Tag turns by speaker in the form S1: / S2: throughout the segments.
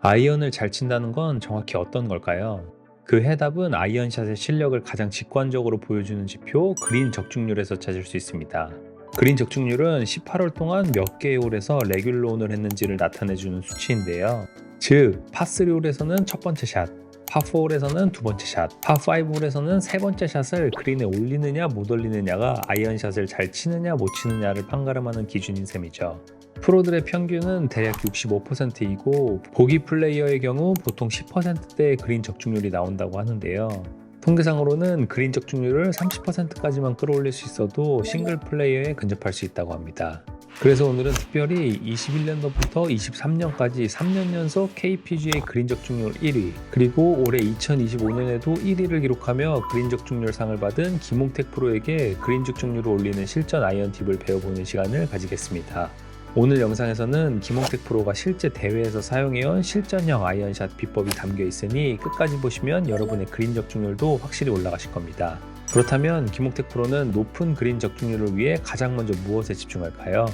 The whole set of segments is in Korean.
S1: 아이언을 잘 친다는 건 정확히 어떤 걸까요? 그 해답은 아이언샷의 실력을 가장 직관적으로 보여주는 지표 그린 적중률에서 찾을 수 있습니다. 그린 적중률은 18홀 동안 몇 개의 홀에서 레귤러 온을 했는지를 나타내주는 수치인데요. 즉, 파3홀에서는 첫 번째 샷, 파4홀에서는 두 번째 샷, 파5홀에서는 세 번째 샷을 그린에 올리느냐 못 올리느냐가 아이언샷을 잘 치느냐 못 치느냐를 판가름하는 기준인 셈이죠. 프로들의 평균은 대략 65%이고 보기 플레이어의 경우 보통 10%대의 그린 적중률이 나온다고 하는데요. 통계상으로는 그린 적중률을 30%까지만 끌어올릴 수 있어도 싱글 플레이어에 근접할 수 있다고 합니다. 그래서 오늘은 특별히 21년도부터 23년까지 3년 연속 KPGA 그린 적중률 1위, 그리고 올해 2025년에도 1위를 기록하며 그린 적중률 상을 받은 김홍택 프로에게 그린 적중률을 올리는 실전 아이언 팁을 배워보는 시간을 가지겠습니다. 오늘 영상에서는 김홍택 프로가 실제 대회에서 사용해온 실전형 아이언샷 비법이 담겨 있으니 끝까지 보시면 여러분의 그린 적중률도 확실히 올라가실 겁니다. 그렇다면 김홍택 프로는 높은 그린 적중률을 위해 가장 먼저 무엇에 집중할까요?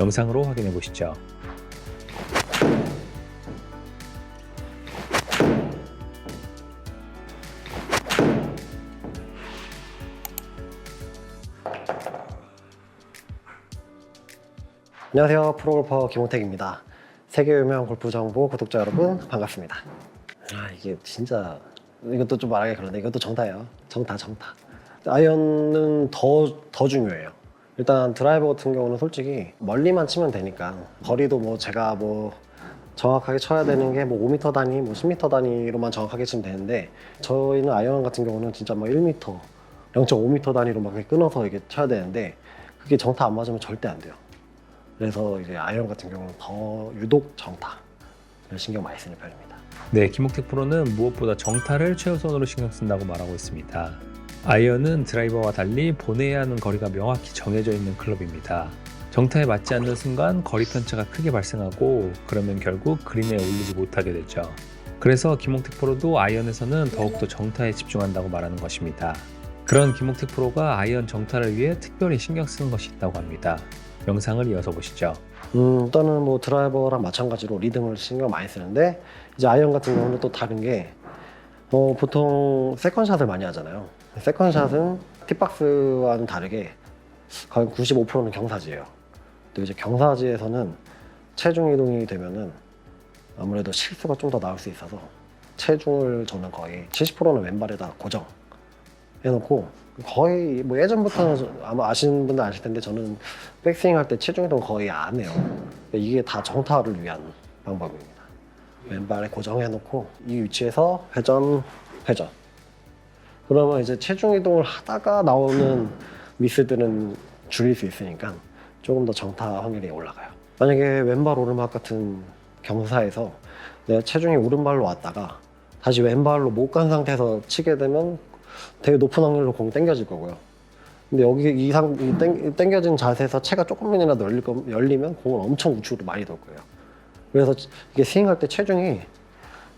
S1: 영상으로 확인해 보시죠.
S2: 안녕하세요, 프로골퍼 김홍택입니다. 세계 유명 골프 정보 구독자 여러분 반갑습니다. 이게 진짜 이것도 좀 말하기 그런데 이것도 정타예요. 정타. 아이언은 더 중요해요. 일단 드라이버 같은 경우는 솔직히 멀리만 치면 되니까 거리도 뭐 제가 뭐 정확하게 쳐야 되는 게 뭐 5m 단위, 뭐 10m 단위로만 정확하게 치면 되는데 저희는 아이언 같은 경우는 진짜 막 1m, 0.5m 단위로 막 이렇게 끊어서 이게 쳐야 되는데 그게 정타 안 맞으면 절대 안 돼요. 그래서 이제 아이언 같은 경우는 더 유독 정타를 신경 많이 쓰는 편입니다.
S1: 네, 김홍택 프로는 무엇보다 정타를 최우선으로 신경 쓴다고 말하고 있습니다. 아이언은 드라이버와 달리 보내야 하는 거리가 명확히 정해져 있는 클럽입니다. 정타에 맞지 않는 순간 거리 편차가 크게 발생하고 그러면 결국 그린에 올리지 못하게 되죠. 그래서 김홍택 프로도 아이언에서는 더욱더 정타에 집중한다고 말하는 것입니다. 그런 김홍택 프로가 아이언 정타를 위해 특별히 신경 쓰는 것이 있다고 합니다. 영상을 이어서 보시죠.
S2: 일단은 뭐 드라이버랑 마찬가지로 리듬을 신경 많이 쓰는데 이제 아이언 같은 경우는 또 다른 게 보통 세컨샷을 많이 하잖아요. 세컨샷은 팁박스와는 다르게 거의 95%는 경사지예요. 또 이제 경사지에서는 체중 이동이 되면은 아무래도 실수가 좀 더 나올 수 있어서 체중을 저는 거의 70%는 왼발에다 고정해놓고 거의 뭐 예전부터는 아마 아시는 분들 아실 텐데 저는 백스윙 할 때 체중 이동 거의 안 해요. 이게 다 정타를 위한 방법입니다. 왼발에 고정해놓고 이 위치에서 회전. 그러면 이제 체중 이동을 하다가 나오는 미스들은 줄일 수 있으니까 조금 더 정타 확률이 올라가요. 만약에 왼발 오르막 같은 경사에서 내가 체중이 오른발로 왔다가 다시 왼발로 못 간 상태에서 치게 되면 되게 높은 확률로 공이 당겨질 거고요. 근데 여기 이 당겨진 자세에서 체가 조금이라도 열리면 공은 엄청 우측으로 많이 돌 거예요. 그래서 이게 스윙할 때 체중이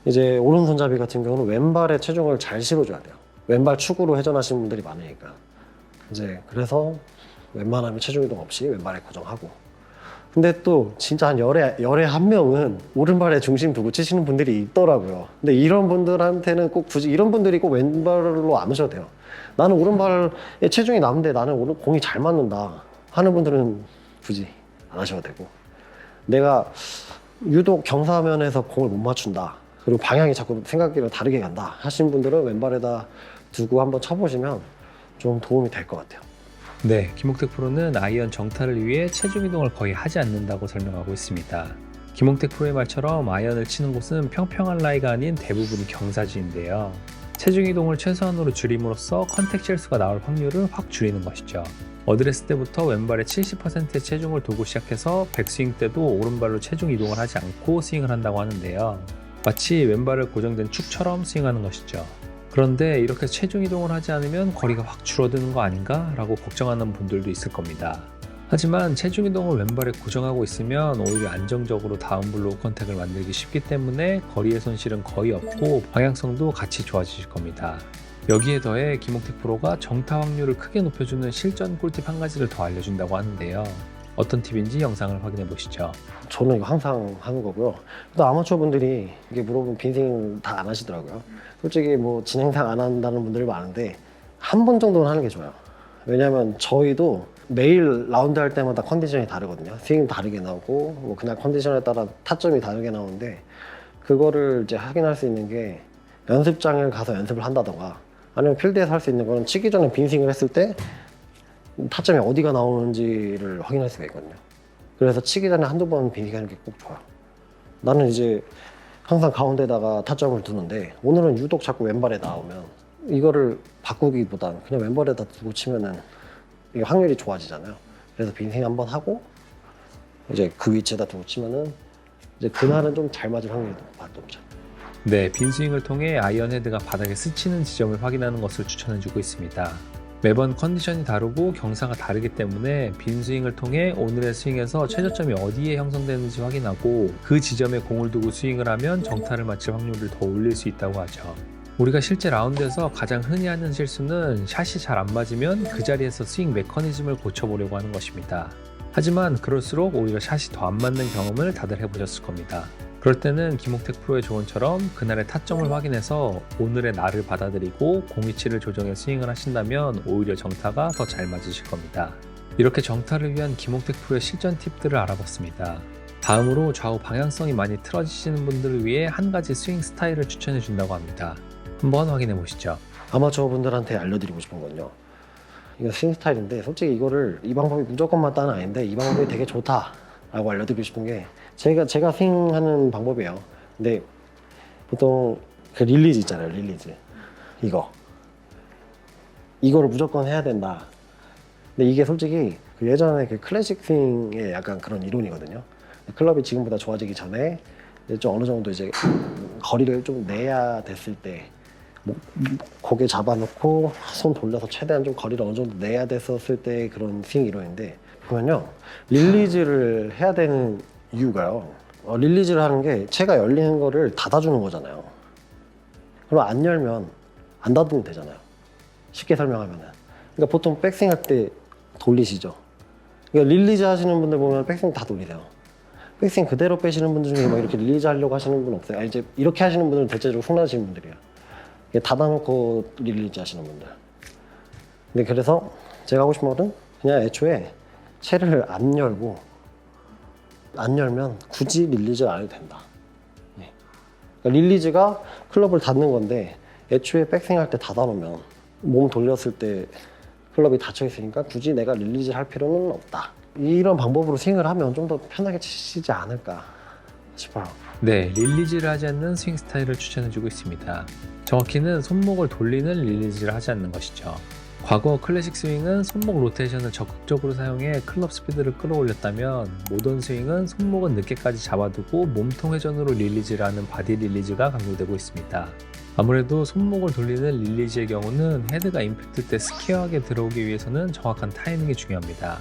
S2: 이제 오른손잡이 같은 경우는 왼발에 체중을 잘 실어줘야 돼요. 왼발 축으로 회전하시는 분들이 많으니까. 이제 그래서 웬만하면 체중 이동 없이 왼발에 고정하고. 근데 또 진짜 한 열에 한 명은 오른발에 중심 두고 치시는 분들이 있더라고요. 근데 이런 분들한테는 꼭 굳이 이런 분들이 꼭 왼발로 안 오셔도 돼요. 나는 오른발에 체중이 남는데 나는 공이 잘 맞는다 하는 분들은 굳이 안 하셔도 되고, 내가 유독 경사면에서 공을 못 맞춘다, 그리고 방향이 자꾸 생각이랑 다르게 간다 하시는 분들은 왼발에다 두고 한번 쳐보시면 좀 도움이 될 것 같아요.
S1: 네, 김홍택 프로는 아이언 정타를 위해 체중 이동을 거의 하지 않는다고 설명하고 있습니다. 김홍택 프로의 말처럼 아이언을 치는 곳은 평평한 라이가 아닌 대부분이 경사지인데요. 체중 이동을 최소한으로 줄임으로써 컨택 실수가 나올 확률을 확 줄이는 것이죠. 어드레스 때부터 왼발에 70%의 체중을 두고 시작해서 백스윙 때도 오른발로 체중 이동을 하지 않고 스윙을 한다고 하는데요. 마치 왼발을 고정된 축처럼 스윙하는 것이죠. 그런데 이렇게 체중 이동을 하지 않으면 거리가 확 줄어드는 거 아닌가? 라고 걱정하는 분들도 있을 겁니다. 하지만 체중 이동을 왼발에 고정하고 있으면 오히려 안정적으로 다운블로우 컨택을 만들기 쉽기 때문에 거리의 손실은 거의 없고 방향성도 같이 좋아지실 겁니다. 여기에 더해 김홍택 프로가 정타 확률을 크게 높여주는 실전 꿀팁 한 가지를 더 알려준다고 하는데요. 어떤 팁인지 영상을 확인해 보시죠.
S2: 저는 이거 항상 하는 거고요. 또 아마추어 분들이 이게 물어보면 빈스윙 다 안 하시더라고요. 솔직히 뭐 진행상 안 한다는 분들이 많은데 한 번 정도는 하는 게 좋아요. 왜냐면 저희도 매일 라운드 할 때마다 컨디션이 다르거든요. 스윙 다르게 나오고 뭐 그날 컨디션에 따라 타점이 다르게 나오는데 그거를 이제 확인할 수 있는 게 연습장을 가서 연습을 한다던가 아니면 필드에서 할 수 있는 거는 치기 전에 빈스윙을 했을 때 타점이 어디가 나오는지를 확인할 수가 있거든요. 그래서 치기 전에 한두 번 빈스윙하는 게 꼭 좋아요. 나는 이제 항상 가운데다가 타점을 두는데 오늘은 유독 자꾸 왼발에 나오면 이거를 바꾸기보단 그냥 왼발에다 두고 치면은 이게 확률이 좋아지잖아요. 그래서 빈스윙 한번 하고 이제 그 위치에다 두고 치면은 이제 그날은 좀 잘 맞을 확률이 높죠.
S1: 네, 빈스윙을 통해 아이언 헤드가 바닥에 스치는 지점을 확인하는 것을 추천해주고 있습니다. 매번 컨디션이 다르고 경사가 다르기 때문에 빈스윙을 통해 오늘의 스윙에서 최저점이 어디에 형성되는지 확인하고 그 지점에 공을 두고 스윙을 하면 정타를 맞힐 확률을 더 올릴 수 있다고 하죠. 우리가 실제 라운드에서 가장 흔히 하는 실수는 샷이 잘 안 맞으면 그 자리에서 스윙 메커니즘을 고쳐보려고 하는 것입니다. 하지만 그럴수록 오히려 샷이 더 안 맞는 경험을 다들 해보셨을 겁니다. 그럴 때는 김옥택 프로의 조언처럼 그날의 타점을 확인해서 오늘의 날을 받아들이고 공위치를 조정해 스윙을 하신다면 오히려 정타가 더 잘 맞으실 겁니다. 이렇게 정타를 위한 김옥택 프로의 실전 팁들을 알아봤습니다. 다음으로 좌우 방향성이 많이 틀어지시는 분들을 위해 한 가지 스윙 스타일을 추천해 준다고 합니다. 한번 확인해 보시죠.
S2: 아마추어 분들한테 알려드리고 싶은 건요. 이거 스윙 스타일인데 솔직히 이거를 이 방법이 무조건 맞다는 아닌데 이 방법이 되게 좋다라고 알려드리고 싶은 게 제가 스윙하는 방법이에요. 근데 보통 그 릴리즈 있잖아요. 릴리즈 이거를 무조건 해야 된다. 근데 이게 솔직히 그 예전에 그 클래식 스윙의 약간 그런 이론이거든요. 클럽이 지금보다 좋아지기 전에 이제 좀 어느 정도 이제 거리를 좀 내야 됐을 때 고개 잡아놓고 손 돌려서 최대한 좀 거리를 어느 정도 내야 됐었을 때 그런 스윙 이론인데 보면요 릴리즈를 해야 되는 이유가요 릴리즈를 하는 게 채가 열리는 거를 닫아주는 거잖아요. 그럼 안 열면 안 닫으면 되잖아요. 쉽게 설명하면은 그러니까 보통 백스윙 할 때 돌리시죠. 그러니까 릴리즈 하시는 분들 보면 백스윙 다 돌리세요. 백스윙 그대로 빼시는 분들 중에 막 이렇게 릴리즈 하려고 하시는 분 없어요. 아니, 이제 이렇게 하시는 분들은 대체적으로 손나시는 분들이에요. 닫아놓고 릴리즈 하시는 분들. 근데 그래서 제가 하고 싶은 거는 그냥 애초에 채를 안 열고 안 열면 굳이 릴리즈 안 해도 된다. 그러니까 릴리즈가 클럽을 닫는 건데 애초에 백스윙 할 때 닫아놓으면 몸 돌렸을 때 클럽이 닫혀 있으니까 굳이 내가 릴리즈 할 필요는 없다. 이런 방법으로 스윙을 하면 좀 더 편하게 치시지 않을까 싶어요.
S1: 네, 릴리즈를 하지 않는 스윙 스타일을 추천해주고 있습니다. 정확히는 손목을 돌리는 릴리즈를 하지 않는 것이죠. 과거 클래식 스윙은 손목 로테이션을 적극적으로 사용해 클럽 스피드를 끌어올렸다면 모던 스윙은 손목은 늦게까지 잡아두고 몸통 회전으로 릴리즈를 하는 바디 릴리즈가 강조되고 있습니다. 아무래도 손목을 돌리는 릴리즈의 경우는 헤드가 임팩트 때 스퀘어하게 들어오기 위해서는 정확한 타이밍이 중요합니다.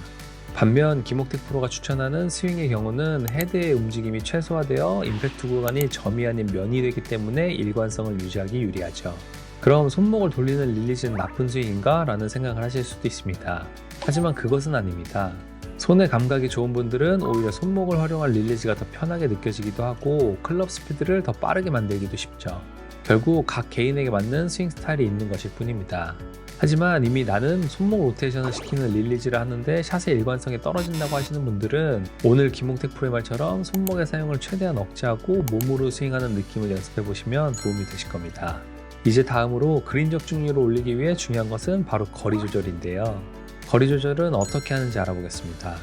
S1: 반면 김옥택 프로가 추천하는 스윙의 경우는 헤드의 움직임이 최소화되어 임팩트 구간이 점이 아닌 면이 되기 때문에 일관성을 유지하기 유리하죠. 그럼 손목을 돌리는 릴리즈는 나쁜 스윙인가? 라는 생각을 하실 수도 있습니다. 하지만 그것은 아닙니다. 손의 감각이 좋은 분들은 오히려 손목을 활용한 릴리즈가 더 편하게 느껴지기도 하고 클럽 스피드를 더 빠르게 만들기도 쉽죠. 결국 각 개인에게 맞는 스윙 스타일이 있는 것일 뿐입니다. 하지만 이미 나는 손목 로테이션을 시키는 릴리즈를 하는데 샷의 일관성이 떨어진다고 하시는 분들은 오늘 김옥택 프로의 말처럼 손목의 사용을 최대한 억제하고 몸으로 스윙하는 느낌을 연습해보시면 도움이 되실 겁니다. 이제 다음으로 그린 적중률을 올리기 위해 중요한 것은 바로 거리 조절인데요. 거리 조절은 어떻게 하는지 알아보겠습니다.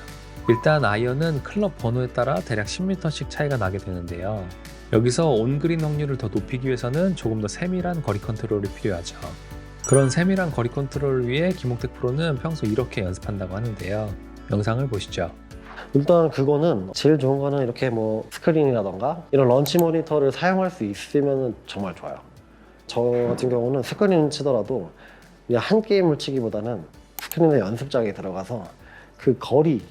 S1: 일단 아이언은 클럽 번호에 따라 대략 10m씩 차이가 나게 되는데요. 여기서 온그린 확률을 더 높이기 위해서는 조금 더 세밀한 거리 컨트롤이 필요하죠. 그런 세밀한 거리 컨트롤을 위해 김옥택 프로는 평소 이렇게 연습한다고 하는데요. 영상을 보시죠.
S2: 일단 그거는 제일 좋은 거는 이렇게 뭐 스크린이라던가 이런 런치 모니터를 사용할 수 있으면 정말 좋아요. 저 같은 경우는 스크린 치더라도 그냥 한 게임을 치기보다는 스크린의 연습장에 들어가서 그 거리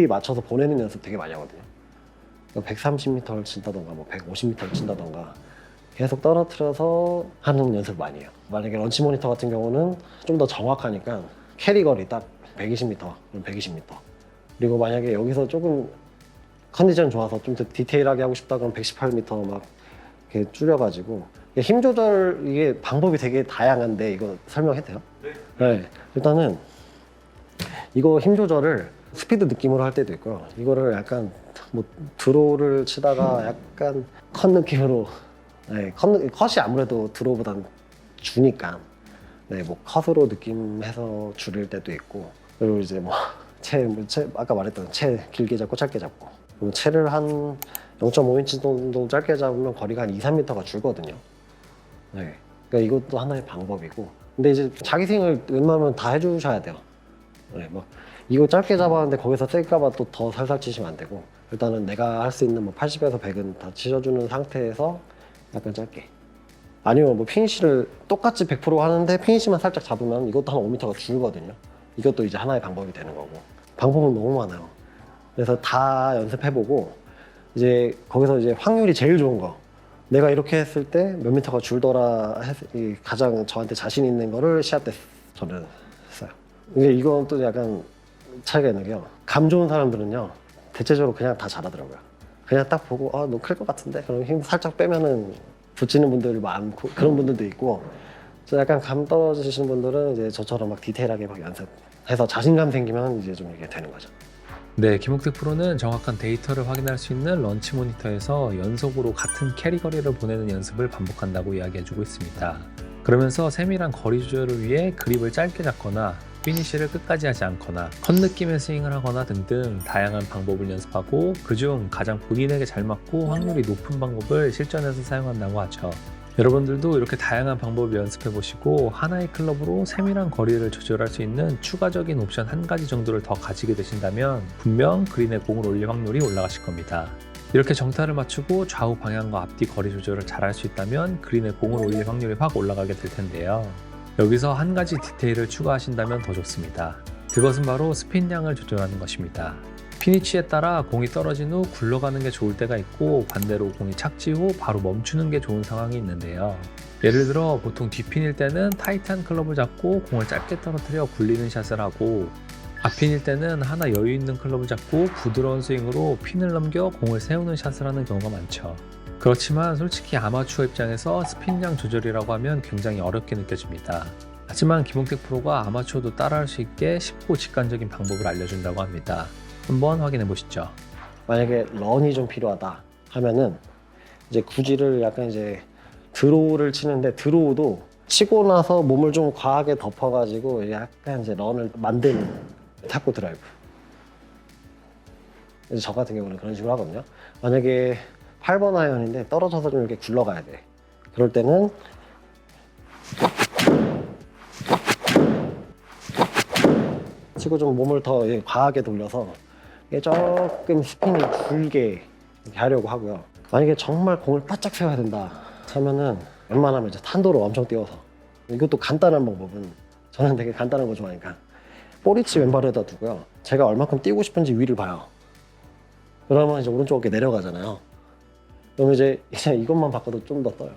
S2: 맞춰서 보내는 연습 되게 많이 하거든요. 130m를 친다던가 뭐 150m를 친다던가 계속 떨어뜨려서 하는 연습을 많이 해요. 만약에 런치 모니터 같은 경우는 좀 더 정확하니까 캐리 거리 딱 120m, 그럼 120m 그리고 만약에 여기서 조금 컨디션 좋아서 좀 더 디테일하게 하고 싶다 그러면 118m 막 이렇게 줄여가지고 힘 조절 이게 방법이 되게 다양한데 이거 설명해도 돼요? 네. 일단은 이거 힘 조절을 스피드 느낌으로 할 때도 있고요. 이거를 약간 뭐 드로우를 치다가 약간 컷 느낌으로 네, 컷이 아무래도 드로우보단 주니까 네, 뭐 컷으로 느낌해서 줄일 때도 있고 그리고 이제 뭐 채 아까 말했던 채 길게 잡고 짧게 잡고 그리고 채를 한 0.5인치 정도 짧게 잡으면 거리가 한 2, 3m가 줄거든요. 네. 그러니까 이것도 하나의 방법이고 근데 이제 자기 스윙을 웬만하면 다 해주셔야 돼요. 네, 뭐 이거 짧게 잡았는데 거기서 셀까봐 또 더 살살 치시면 안 되고 일단은 내가 할 수 있는 뭐 80에서 100은 다 치셔주는 상태에서 약간 짧게 아니면 뭐 피니시를 똑같이 100% 하는데 피니시만 살짝 잡으면 이것도 한 5m가 줄거든요. 이것도 이제 하나의 방법이 되는 거고 방법은 너무 많아요. 그래서 다 연습해보고 이제 거기서 이제 확률이 제일 좋은 거 내가 이렇게 했을 때 몇 미터가 줄더라 가장 저한테 자신 있는 거를 시합 때 저는 했어요. 이건 또 약간 차이가 있는 게요. 감 좋은 사람들은요 대체적으로 그냥 다 잘하더라고요. 그냥 딱 보고 너 클 것 같은데 그럼 힘 살짝 빼면은 붙이는 분들이 많고 그런 분들도 있고 약간 감 떨어지시는 분들은 이제 저처럼 막 디테일하게 막 연습해서 자신감 생기면 이제 좀 이게 되는 거죠.
S1: 네, 김옥택 프로는 정확한 데이터를 확인할 수 있는 런치 모니터에서 연속으로 같은 캐리 거리를 보내는 연습을 반복한다고 이야기해주고 있습니다. 그러면서 세밀한 거리 조절을 위해 그립을 짧게 잡거나 피니쉬를 끝까지 하지 않거나 컷 느낌의 스윙을 하거나 등등 다양한 방법을 연습하고 그중 가장 본인에게 잘 맞고 확률이 높은 방법을 실전에서 사용한다고 하죠. 여러분들도 이렇게 다양한 방법을 연습해 보시고 하나의 클럽으로 세밀한 거리를 조절할 수 있는 추가적인 옵션 한 가지 정도를 더 가지게 되신다면 분명 그린에 공을 올릴 확률이 올라가실 겁니다. 이렇게 정타를 맞추고 좌우 방향과 앞뒤 거리 조절을 잘 할 수 있다면 그린에 공을 올릴 확률이 확 올라가게 될 텐데요. 여기서 한 가지 디테일을 추가하신다면 더 좋습니다. 그것은 바로 스핀량을 조절하는 것입니다. 피니치에 따라 공이 떨어진 후 굴러가는 게 좋을 때가 있고 반대로 공이 착지 후 바로 멈추는 게 좋은 상황이 있는데요. 예를 들어 보통 뒷핀일 때는 타이트한 클럽을 잡고 공을 짧게 떨어뜨려 굴리는 샷을 하고 앞핀일 때는 하나 여유 있는 클럽을 잡고 부드러운 스윙으로 핀을 넘겨 공을 세우는 샷을 하는 경우가 많죠. 그렇지만 솔직히 아마추어 입장에서 스핀량 조절이라고 하면 굉장히 어렵게 느껴집니다. 하지만 김옥택 프로가 아마추어도 따라할 수 있게 쉽고 직관적인 방법을 알려준다고 합니다. 한번 확인해 보시죠.
S2: 만약에 런이 좀 필요하다 하면은 이제 구질을 약간 이제 드로우를 치는데 드로우도 치고 나서 몸을 좀 과하게 덮어가지고 약간 이제 런을 만드는 탁구 드라이브. 그래서 저 같은 경우는 그런 식으로 하거든요. 만약에 8번 아이언인데 떨어져서 좀 이렇게 굴러가야 돼. 그럴 때는 치고 좀 몸을 더 과하게 돌려서 조금 스핀이 굵게 이렇게 하려고 하고요. 만약에 정말 공을 바짝 세워야 된다 하면은 웬만하면 이제 탄도로 엄청 띄워서 이것도 간단한 방법은 저는 되게 간단한 거 좋아하니까 볼위치 왼발에다 두고요. 제가 얼마큼 띄우고 싶은지 위를 봐요. 그러면 이제 오른쪽 어깨 내려가잖아요. 그럼 이제 이것만 바꿔도 좀 더 떠요.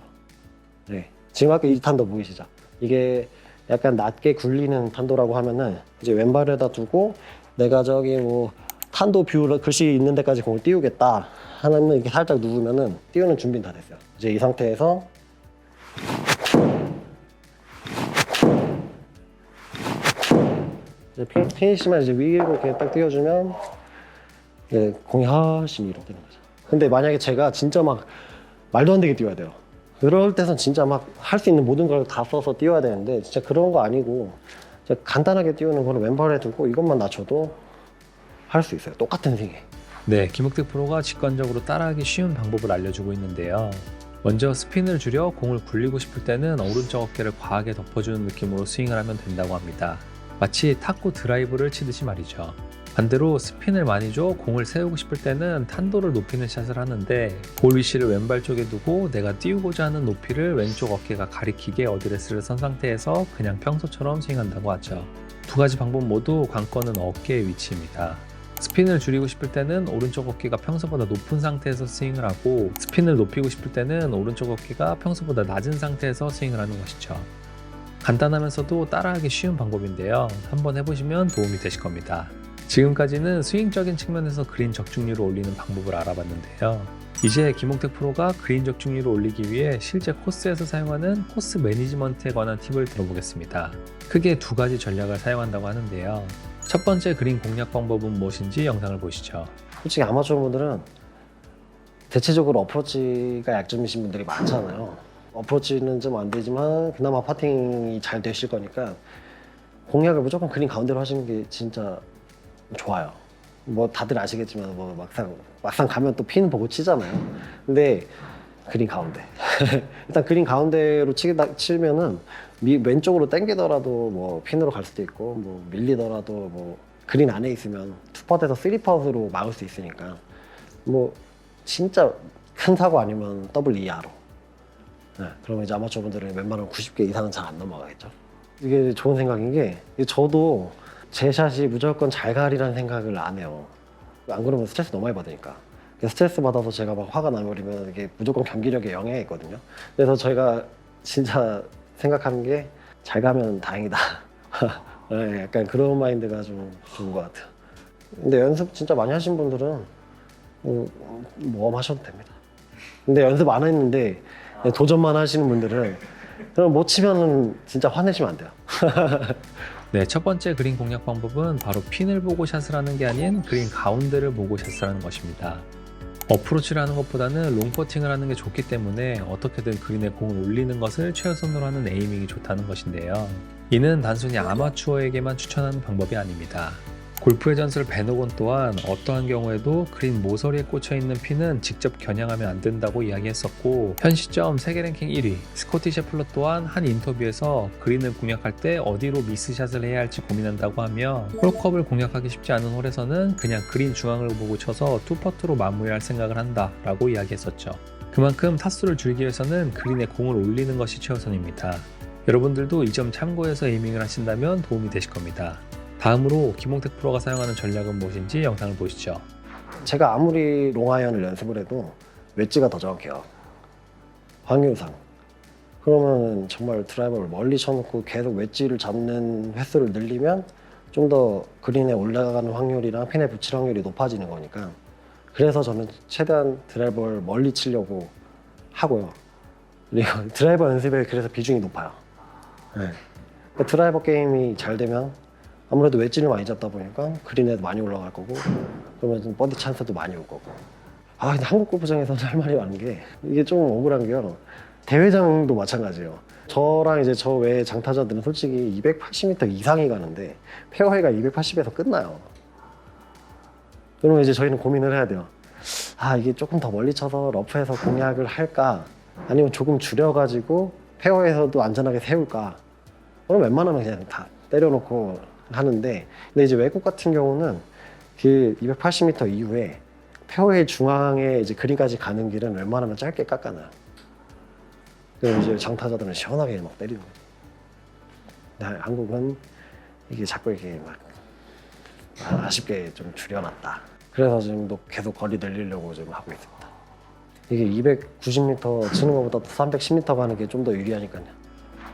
S2: 네. 지금 아까 이 탄도 보이시죠? 이게 약간 낮게 굴리는 탄도라고 하면은 이제 왼발에다 두고 내가 저기 뭐 탄도 뷰 글씨 있는 데까지 공을 띄우겠다 하면 이렇게 살짝 누르면은 띄우는 준비는 다 됐어요. 이제 이 상태에서 이제 피니시만 이제 위로 이렇게 딱 띄워주면 이제 공이 훨씬 위로 뜨는 거죠. 근데 만약에 제가 진짜 막 말도 안 되게 띄워야 돼요. 그럴 때선 진짜 막 할 수 있는 모든 걸 다 써서 띄워야 되는데 진짜 그런 거 아니고 간단하게 띄우는 거를 왼발에 두고 이것만 낮춰도 할 수 있어요. 똑같은 스윙에.
S1: 네, 김옥택 프로가 직관적으로 따라하기 쉬운 방법을 알려주고 있는데요. 먼저 스핀을 줄여 공을 굴리고 싶을 때는 오른쪽 어깨를 과하게 덮어주는 느낌으로 스윙을 하면 된다고 합니다. 마치 탁구 드라이브를 치듯이 말이죠. 반대로 스핀을 많이 줘 공을 세우고 싶을 때는 탄도를 높이는 샷을 하는데 볼 위치를 왼발 쪽에 두고 내가 띄우고자 하는 높이를 왼쪽 어깨가 가리키게 어드레스를 선 상태에서 그냥 평소처럼 스윙한다고 하죠. 두 가지 방법 모두 관건은 어깨의 위치입니다. 스핀을 줄이고 싶을 때는 오른쪽 어깨가 평소보다 높은 상태에서 스윙을 하고 스핀을 높이고 싶을 때는 오른쪽 어깨가 평소보다 낮은 상태에서 스윙을 하는 것이죠. 간단하면서도 따라하기 쉬운 방법인데요. 한번 해보시면 도움이 되실 겁니다. 지금까지는 스윙적인 측면에서 그린 적중률을 올리는 방법을 알아봤는데요. 이제 김홍택 프로가 그린 적중률을 올리기 위해 실제 코스에서 사용하는 코스 매니지먼트에 관한 팁을 들어보겠습니다. 크게 두 가지 전략을 사용한다고 하는데요. 첫 번째 그린 공략 방법은 무엇인지 영상을 보시죠.
S2: 솔직히 아마추어 분들은 대체적으로 어프로치가 약점이신 분들이 많잖아요. 어프로치는 좀 안 되지만 그나마 퍼팅이 잘 되실 거니까 공략을 무조건 그린 가운데로 하시는 게 진짜 좋아요. 뭐 다들 아시겠지만 뭐 막상 가면 또 핀 보고 치잖아요. 근데 그린 가운데 일단 그린 가운데로 치면은 왼쪽으로 당기더라도 뭐 핀으로 갈 수도 있고 뭐 밀리더라도 뭐 그린 안에 있으면 투퍼에서 3퍼으로 막을 수 있으니까 뭐 진짜 큰 사고 아니면 더블 이하로. 네, 그러면 이제 아마추어 분들은 웬만하면 90개 이상은 잘 안 넘어가겠죠. 이게 좋은 생각인 게 저도 제 샷이 무조건 잘 가리라는 생각을 안 해요. 안 그러면 스트레스 너무 많이 받으니까. 스트레스 받아서 제가 막 화가 나버리면 이게 무조건 경기력에 영향이 있거든요. 그래서 저희가 진짜 생각하는 게 잘 가면 다행이다. 네, 약간 그런 마인드가 좀 좋은 것 같아요. 근데 연습 진짜 많이 하신 분들은 모험하셔도 됩니다. 근데 연습 안 했는데 도전만 하시는 분들은 그럼 못 치면은 진짜 화내시면 안 돼요.
S1: 네, 첫 번째 그린 공략 방법은 바로 핀을 보고 샷을 하는 게 아닌 그린 가운데를 보고 샷을 하는 것입니다. 어프로치를 하는 것보다는 롱퍼팅을 하는 게 좋기 때문에 어떻게든 그린에 공을 올리는 것을 최우선으로 하는 에이밍이 좋다는 것인데요. 이는 단순히 아마추어에게만 추천하는 방법이 아닙니다. 골프의 전설 벤 호건 또한 어떠한 경우에도 그린 모서리에 꽂혀있는 핀은 직접 겨냥하면 안 된다고 이야기했었고, 현 시점 세계 랭킹 1위 스코티 셰플러 또한 한 인터뷰에서 그린을 공략할 때 어디로 미스샷을 해야 할지 고민한다고 하며, 홀컵을 공략하기 쉽지 않은 홀에서는 그냥 그린 중앙을 보고 쳐서 투퍼트로 마무리할 생각을 한다 라고 이야기했었죠. 그만큼 타수를 줄이기 위해서는 그린에 공을 올리는 것이 최우선입니다. 여러분들도 이 점 참고해서 에이밍을 하신다면 도움이 되실 겁니다. 다음으로 김홍택 프로가 사용하는 전략은 무엇인지 영상을 보시죠.
S2: 제가 아무리 롱아이언을 연습을 해도 웨지가 더 정확해요. 확률상. 그러면 정말 드라이버를 멀리 쳐놓고 계속 웨지를 잡는 횟수를 늘리면 좀 더 그린에 올라가는 확률이랑 핀에 붙일 확률이 높아지는 거니까. 그래서 저는 최대한 드라이버를 멀리 치려고 하고요. 그리고 드라이버 연습에 그래서 비중이 높아요. 네. 그러니까 드라이버 게임이 잘 되면 아무래도 웨지를 많이 잡다 보니까 그린에도 많이 올라갈 거고, 그러면 좀 버디 찬스도 많이 올 거고. 아, 근데 한국 골프장에서는 할 말이 많은 게 이게 좀 억울한 게요. 대회장도 마찬가지예요. 저랑 이제 저 외의 장타자들은 솔직히 280m 이상이 가는데 페어웨이가 280에서 끝나요. 그러면 이제 저희는 고민을 해야 돼요. 아, 이게 조금 더 멀리 쳐서 러프에서 공략을 할까? 아니면 조금 줄여가지고 페어웨이에서도 안전하게 세울까? 그럼 웬만하면 그냥 다 때려놓고 하는데, 근데 이제 외국 같은 경우는 그 280m 이후에 페어웨이 중앙에 이제 그린까지 가는 길은 웬만하면 짧게 깎아놔요. 그럼 이제 장타자들은 시원하게 막 때리는 거죠. 근데 한국은 이게 자꾸 이렇게 막 아쉽게 좀 줄여놨다. 그래서 지금도 계속 거리 늘리려고 좀 하고 있습니다. 이게 290m 치는 것보다 310m 가는 게 좀 더 유리하니까요.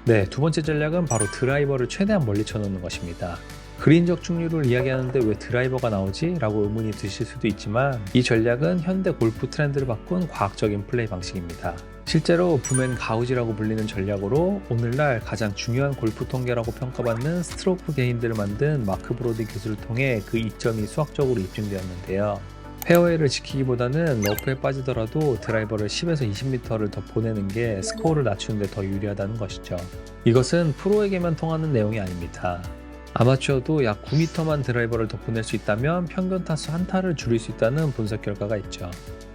S1: 네, 두 번째 전략은 바로 드라이버를 최대한 멀리 쳐놓는 것입니다. 그린 적중률을 이야기하는데 왜 드라이버가 나오지? 라고 의문이 드실 수도 있지만, 이 전략은 현대 골프 트렌드를 바꾼 과학적인 플레이 방식입니다. 실제로 붐앤 가우지라고 불리는 전략으로 오늘날 가장 중요한 골프 통계라고 평가받는 스트로크 게인들을 만든 마크 브로디 교수를 통해 그 이점이 수학적으로 입증되었는데요. 페어웨이를 지키기보다는 러프에 빠지더라도 드라이버를 10에서 20m를 더 보내는 게 스코어를 낮추는 데 더 유리하다는 것이죠. 이것은 프로에게만 통하는 내용이 아닙니다. 아마추어도 약 9m만 드라이버를 더 보낼 수 있다면 평균 타수 한 타를 줄일 수 있다는 분석 결과가 있죠.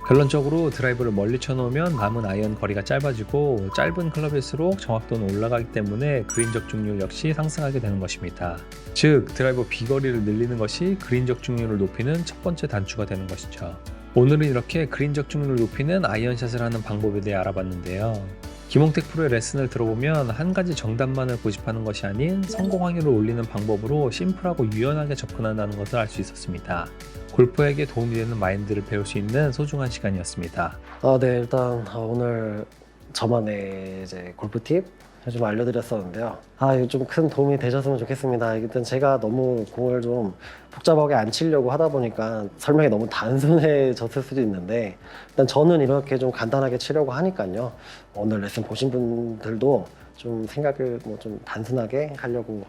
S1: 결론적으로 드라이버를 멀리 쳐놓으면 남은 아이언 거리가 짧아지고, 짧은 클럽일수록 정확도는 올라가기 때문에 그린 적중률 역시 상승하게 되는 것입니다. 즉, 드라이버 비거리를 늘리는 것이 그린 적중률을 높이는 첫 번째 단추가 되는 것이죠. 오늘은 이렇게 그린 적중률을 높이는 아이언샷을 하는 방법에 대해 알아봤는데요. 김홍택 프로의 레슨을 들어보면 한 가지 정답만을 고집하는 것이 아닌 성공 확률을 올리는 방법으로 심플하고 유연하게 접근한다는 것을 알 수 있었습니다. 골프에게 도움이 되는 마인드를 배울 수 있는 소중한 시간이었습니다.
S2: 네, 일단 오늘 저만의 이제 골프 팁 좀 알려드렸었는데요. 이거 좀 큰 도움이 되셨으면 좋겠습니다. 일단 제가 너무 공을 좀 복잡하게 안 치려고 하다 보니까 설명이 너무 단순해졌을 수도 있는데, 일단 저는 이렇게 좀 간단하게 치려고 하니까요. 오늘 레슨 보신 분들도 좀 생각을 뭐 좀 단순하게 하려고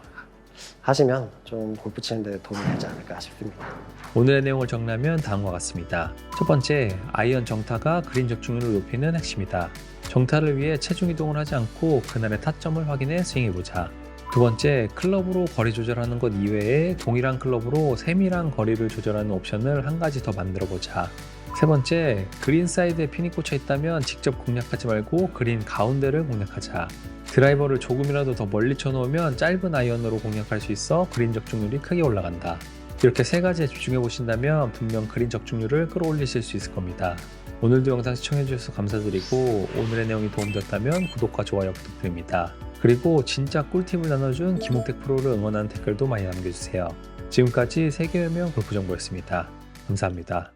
S2: 하시면 좀 골프 치는데 도움이 되지 않을까 싶습니다.
S1: 오늘의 내용을 정리하면 다음과 같습니다. 첫 번째, 아이언 정타가 그린 적중률을 높이는 핵심이다. 정타를 위해 체중 이동을 하지 않고 그날의 타점을 확인해 스윙해보자. 두 번째, 클럽으로 거리 조절하는 것 이외에 동일한 클럽으로 세밀한 거리를 조절하는 옵션을 한 가지 더 만들어보자. 세 번째, 그린 사이드에 핀이 꽂혀 있다면 직접 공략하지 말고 그린 가운데를 공략하자. 드라이버를 조금이라도 더 멀리 쳐놓으면 짧은 아이언으로 공략할 수 있어 그린 적중률이 크게 올라간다. 이렇게 세 가지에 집중해 보신다면 분명 그린 적중률을 끌어올리실 수 있을 겁니다. 오늘도 영상 시청해 주셔서 감사드리고, 오늘의 내용이 도움되었다면 구독과 좋아요 부탁드립니다. 그리고 진짜 꿀팁을 나눠준 김홍택 프로를 응원하는 댓글도 많이 남겨주세요. 지금까지 세계여명 골프정보였습니다. 감사합니다.